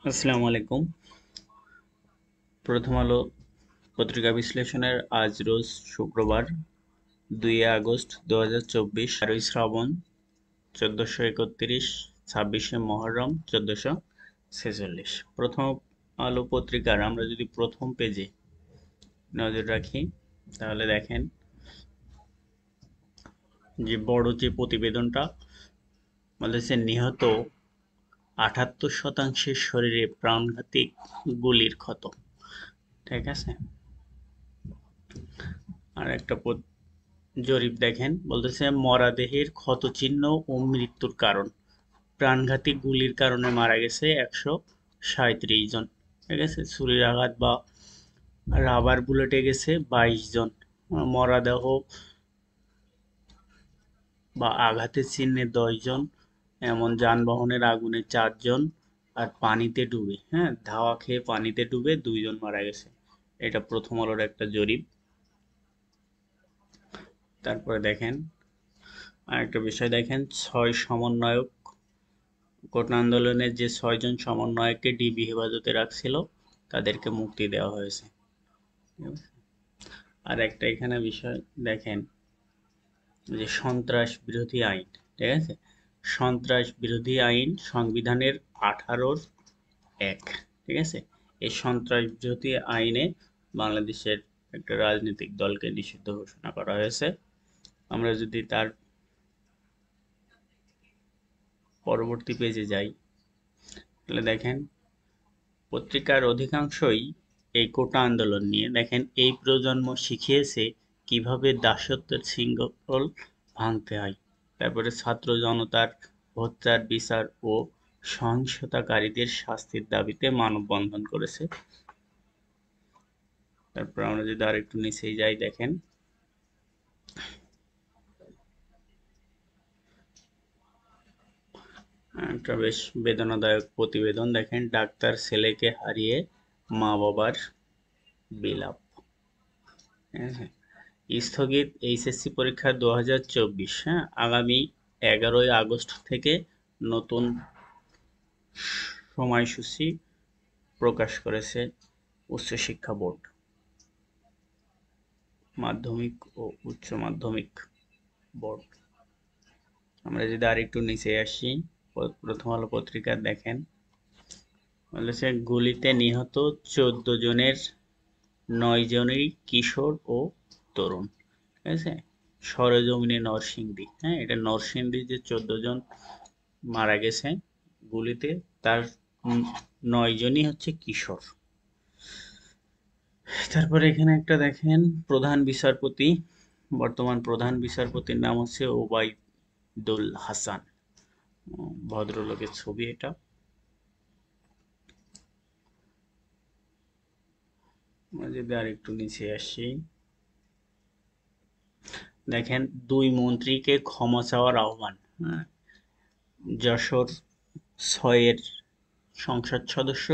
আসসালামু আলাইকুম। প্রথম আলো পত্রিকা বিশ্লেষণের আজ রোজ শুক্রবার 2 আগস্ট 2024, 12 শ্রাবণ 1431, 26 মহররম 1446। প্রথম আলো পত্রিকার আমরা যদি প্রথম পেজে নজর রাখি তাহলে দেখেন যে বড় যে প্রতিবেদনটা বলেছে, নিহত 78% শরীরে প্রাণঘাতী গুলির ক্ষত। ঠিক আছে, আর একটা জরিপ দেখেন, বলতেছে মরাদেহের ক্ষতচিহ্ন ও মৃত্যুর কারণ। প্রাণঘাতী গুলির কারণে মারা গেছে 137 জন। ঠিক আছে, ছুরির আঘাত বা রাবার বুলেটে গেছে 22 জন। মরাদেহ বা আঘাতের চিহ্নে 10 জন, এমন যানবাহনের আগুনে 4 জন, আর পানিতে ডুবে, ধাওয়া খেয়ে পানিতে ডুবে 2 জন মারা গেছে। এটা প্রথম আলোর একটা জরিপ। তারপরে দেখেন আরেকটা বিষয়, দেখেন 6 সমন্বয়ক, কোটা আন্দোলনের যে 6 জন সমন্বয়ককে ডিবি হেফাজতে রাখছিল তাদেরকে মুক্তি দেওয়া হয়েছে। আর একটা এখানে বিষয় দেখেন যে সন্ত্রাস বিরোধী আইন। ঠিক আছে, সন্ত্রাস বিরোধী আইন সংবিধানের 18-1। ঠিক আছে, এই সন্ত্রাস বিরোধী আইনে বাংলাদেশের একটা রাজনৈতিক দলকে নিষিদ্ধ ঘোষণা করা হয়েছে। আমরা যদি তার পরবর্তী পেজে যাই তাহলে দেখেন পত্রিকার অধিকাংশই এই কোটা আন্দোলন নিয়ে। দেখেন, এই প্রজন্ম শিখিয়েছে কিভাবে দাসত্বের শৃঙ্খল ভাঙতে হয়। তারপরে ছাত্র জনতার হত্যার বিচার ও সহিংসতাকারীদের শাস্তির দাবিতে মানববন্ধন করেছে। তারপর আমরা যদি আরেকটু নিচেই যাই, দেখেন একটা বেশ বেদনাদায়ক প্রতিবেদন। দেখেন, ডাক্তার ছেলেকে হারিয়ে মা বাবার বিলাপ। হ্যাঁ, স্থগিত এইচএসসি পরীক্ষা 2024। আগামী 11 আগস্ট থেকে নতুন সময়সূচি প্রকাশ করেছে উচ্চশিক্ষা বোর্ড, মাধ্যমিক ও উচ্চ মাধ্যমিক বোর্ড। আমরা যদি আরেকটু নিচে আসি, প্রথম আলো পত্রিকা দেখেন বলেছে গুলিতে নিহত 14 জনের 9 জনই কিশোর ও তরুণ। ঠিক আছে, সরেজমিনে নরসিংদী, এটা নরসিংদী যে 14 জন মারা গেছে গুলিতে, তার 9 জনই হচ্ছে কিশোর। তারপরে এখানে একটা দেখেন প্রধান বিচারপতি, বর্তমান প্রধান বিচারপতির নাম হচ্ছে ওবায়দুল হাসান। ভদ্রলোকের ছবি এটা। আমরা যদি আর একটু নিচে আসি, দেখেন 2 মন্ত্রীকে ক্ষমা চাওয়ার আহ্বান। যশোর 6-এর সংসদ সদস্য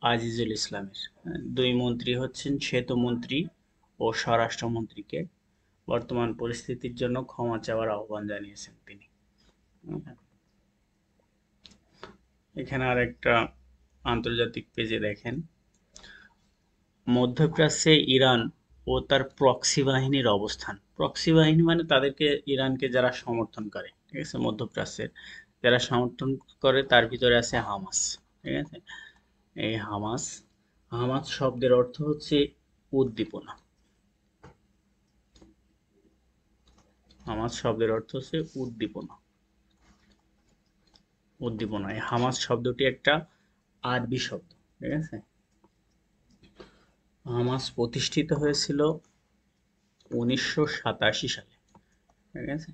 আজিজুল ইসলামের। 2 মন্ত্রী হচ্ছেন সেতুমন্ত্রী ও স্বরাষ্ট্রমন্ত্রীকে বর্তমান পরিস্থিতির জন্য ক্ষমা চাওয়ার আহ্বান জানিয়েছেন তিনি। এখানে আর একটা আন্তর্জাতিক পেজে দেখেন, মধ্যপ্রাচ্যে ইরান ও তার প্রক্সি বাহিনীর অবস্থান। প্রক্সি বাহিনী মানে তাদেরকে, ইরানকে যারা সমর্থন করে, ঠিক আছে, মধ্যপ্রাচ্যের যারা সমর্থন করে তার ভিতরে আছে হামাস। ঠিক আছে, এই হামাস, হামাস শব্দের অর্থ হচ্ছে উদ্দীপনা। হামাস শব্দের অর্থ হচ্ছে উদ্দীপনা। উদ্দীপনা, এই হামাস শব্দটি একটা আরবি শব্দ। ঠিক আছে, হামাস প্রতিষ্ঠিত হয়েছিল 1987 সালে। ঠিক আছে,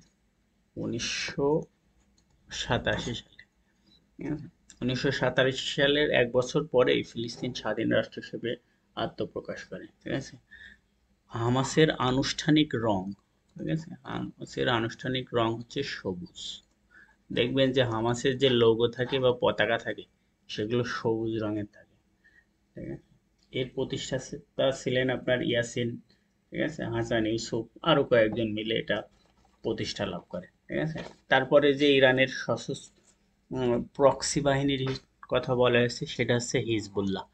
1987 সালে। ঠিক আছে, 1947 সালের 1 বছর পরেই ফিলিস্তিন স্বাধীন রাষ্ট্র হিসেবে আত্মপ্রকাশ করে। ঠিক আছে, হামাসের আনুষ্ঠানিক রং, ঠিক আছে, হামাসের আনুষ্ঠানিক রং হচ্ছে সবুজ। দেখবেন যে হামাসের যে লোগো থাকে বা পতাকা থাকে সেগুলো সবুজ রঙের থাকে। ঠিক আছে, এর প্রতিষ্ঠাতা ছিলেন আপনার ইয়াসিন, ঠিক আছে, হাসান ইউসুফ, আরো কয়েকজন মিলে এটা প্রতিষ্ঠা লাভ করে। ঠিক আছে, তারপরে যে ইরানের সশস্ত্র প্রক্সি বাহিনীর কথা বলা হয়েছে সেটা হচ্ছে হিজবুল্লাহ।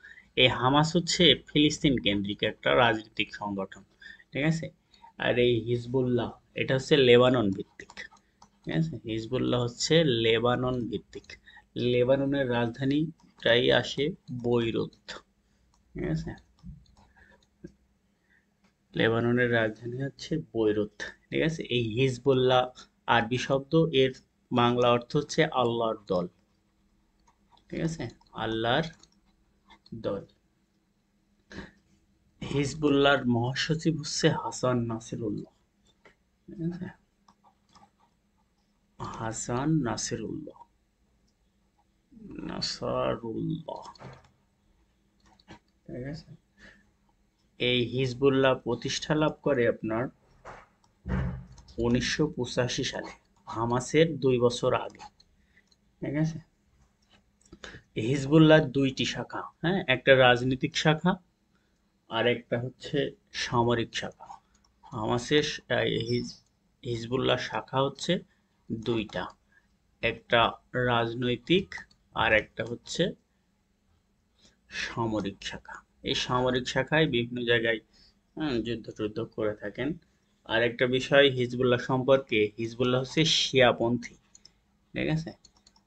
এই হামাস হচ্ছে ফিলিস্তিন কেন্দ্রিক একটা রাজনৈতিক সংগঠন, ঠিক আছে। আর এই হিজবুল্লাহ এটা হচ্ছে লেবানন ভিত্তিক, ঠিক আছে। হিজবুল্লাহ হচ্ছে লেবানন ভিত্তিক। লেবাননের রাজধানীটাই আসে বৈরুত, ঠিক আছে। লেবাননের রাজধানী হচ্ছে বৈরুত, ঠিক আছে। এই হিজবুল্লাহ আরবি শব্দ, এর বাংলা অর্থ হচ্ছে আল্লাহর দল, ঠিক আছে, আল্লাহর দল। হিজবুল্লাহর মহাসচিব হচ্ছে হাসান নাসিরুল্লাহ, ঠিক আছে, হাসান নাসিরুল্লাহ, নাসারুল্লাহ, ঠিক আছে। এই হিজবুল্লাহ প্রতিষ্ঠা লাভ করে আপনার 1985 সালে, হামাসের 2 বছর আগে, ঠিক আছে। হিজবুল্লাহর দুইটি শাখা, হ্যাঁ, একটা রাজনৈতিক শাখা আর একটা হচ্ছে সামরিক শাখা। হামাসের হিজবুল্লাহ শাখা হচ্ছে দুইটা, একটা রাজনৈতিক আর একটা হচ্ছে সামরিক শাখা। এই সামরিক শাখায় বিভিন্ন জায়গায় যুদ্ধ টুদ্ধ করে থাকেন। আর একটা বিষয় হিজবুল্লাহ সম্পর্কে, হিজবুল্লাহ হচ্ছে শিয়াপন্থী, ঠিক আছে।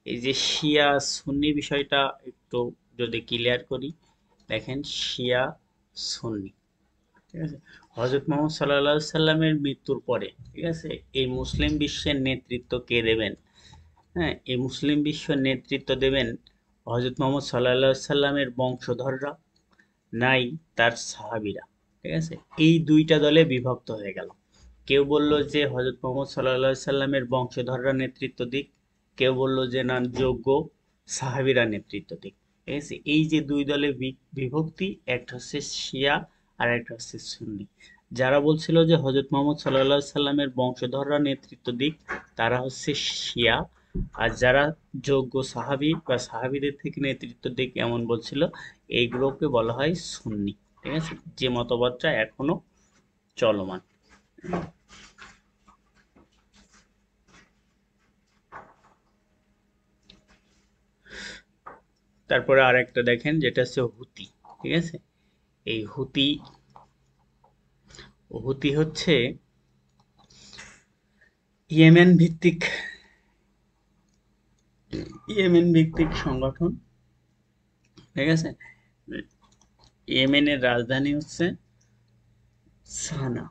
এই যে শিয়া সুন্নি বিষয়টা একটু যদি ক্লিয়ার করি, দেখেন শিয়া সুন্নি, ঠিক আছে। হযরত মুহাম্মদ সাল্লাল্লাহু আলাইহি সাল্লামের মৃত্যুর পরে, ঠিক আছে, এই মুসলিম বিশ্বের নেতৃত্ব কে দেবেন? হ্যাঁ, এই মুসলিম বিশ্বের নেতৃত্ব দেবেন হযরত মুহাম্মদ সাল্লাল্লাহু আলাইহি সাল্লামের বংশধররা, নাই তার সাহাবীরা, ঠিক আছে। এই দুইটা দলে বিভক্ত হয়ে গেল। কেউ বলল যে হযরত মুহাম্মদ সাল্লাল্লাহু আলাইহি সাল্লামের বংশধররা নেতৃত্ব দিক, কেউ বলল যে না, যোগ্য সাহাবীরা নেতৃত্ব দিক, ঠিক আছে। এই যে দুই দলে বিভক্তি, একটা হচ্ছে শিয়া আর একটা হচ্ছে সুন্নি। যারা বলছিল যে হযরত মুহাম্মদ সাল্লাল্লাহু আলাইহি সাল্লামের বংশধররা নেতৃত্ব দিক, তারা হচ্ছে শিয়া। আর যারা যোগ্য সাহাবী বা সাহাবীদের থেকে নেতৃত্ব দিক এমন বলছিল, এইগুলোকে বলা হয় সুন্নি, ঠিক আছে, যে মতবাদটা এখনো চলমান। তারপরে আরেকটা দেখেন যেটা হচ্ছে হুতি, ঠিক আছে। এই হুতি, হুতি হচ্ছে ইয়েমেন ভিত্তিক, ইয়েমেন ভিত্তিক সংগঠন, ঠিক আছে। ইয়েমেনের রাজধানী হচ্ছে সানা।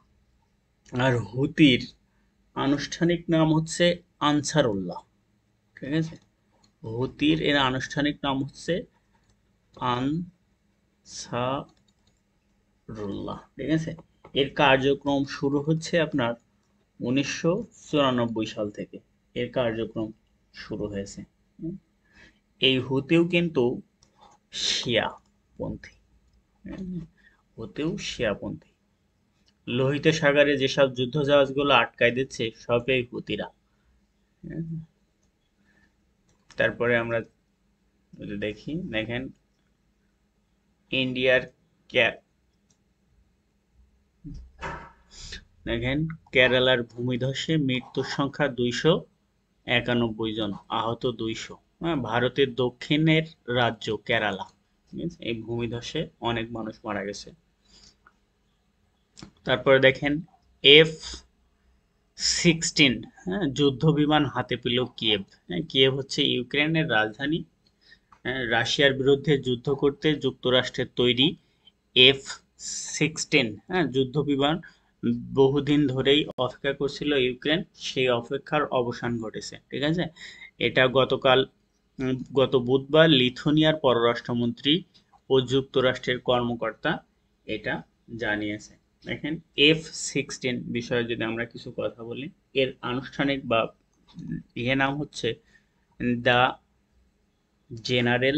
আর হুতির আনুষ্ঠানিক নাম হচ্ছে আনসারুল্লাহ, ঠিক আছে। হুতির এর আনুষ্ঠানিক নাম হচ্ছে আনসারুল্লাহ, ঠিক আছে। এর কার্যক্রম শুরু হচ্ছে আপনার 1994 সাল থেকে এর কার্যক্রম শুরু হয়েছে। এই হুতিও কিন্তু শিয়াপন্থী, হুতিও শিয়াপন্থী। লোহিত সাগরে যেসব যুদ্ধজাহাজগুলো আটকায় দিচ্ছে সব এই হুতিরা। তারপরে আমরা যদি দেখেন ইন্ডিয়ার দেখেন কেরালার ভূমিধসে মৃত্যুর সংখ্যা 291 জন, আহত 200। হ্যাঁ, ভারতের দক্ষিণের রাজ্য কেরালা, ঠিক আছে, এই ভূমিধসে অনেক মানুষ মারা গেছে। তারপরে দেখেন F-16, হ্যাঁ, যুদ্ধ বিমান হাতে পেল কিয়েভ। হ্যাঁ, কিয়েভ হচ্ছে ইউক্রেনের রাজধানী। হ্যাঁ, রাশিয়ার বিরুদ্ধে যুদ্ধ করতে যুক্তরাষ্ট্রের তৈরি F-16, হ্যাঁ, যুদ্ধ বিমান বহুদিন ধরেই অপেক্ষা করছিল ইউক্রেন, সেই অপেক্ষার অবসান ঘটেছে, ঠিক আছে। এটা গত বুধবার লিথুয়ানিয়ার পররাষ্ট্রমন্ত্রী ও যুক্তরাষ্ট্রের কর্মকর্তা এটা জানিয়েছে। দেখেন F-16 বিষয়ে যদি আমরা কিছু কথা বলি, এর আনুষ্ঠানিক বা নাম হচ্ছে দ্য জেনারেল